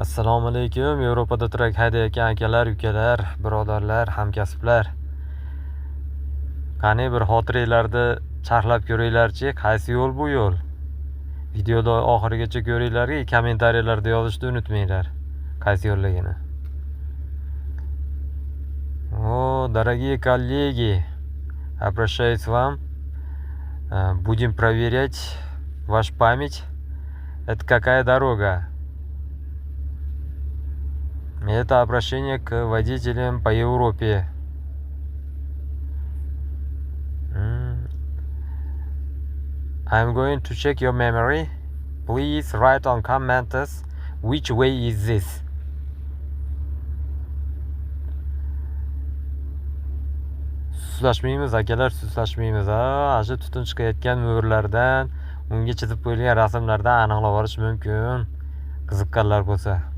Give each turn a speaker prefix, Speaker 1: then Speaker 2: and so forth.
Speaker 1: Assalomu alaykum. Yevropada turak haydayotgan akalar, ukalar, birodarlar, hamkasblar. Qani bir xotiranglarni charhlab ko'ringlarchi, qaysi yo'l bu yo'l? Videoda oxirigacha ko'ringlar, kommentariyalarda yozishni unutmanglar. Qaysi yo'lligini. Дорогие коллеги, обращаюсь к вам. Будем проверять вашу память. Это какая дорога? Это обращение к водителям по Европе. I'm going to check your memory. Please write on comments which way is this. Suslashmaymiz akalar, suslashmaymiz. Shu tutun chiqayotgan mo'rlardan, unga chizib qo'yilgan rasmlardan aniqlab olish mumkin. Qiziqqanlar bo'lsa.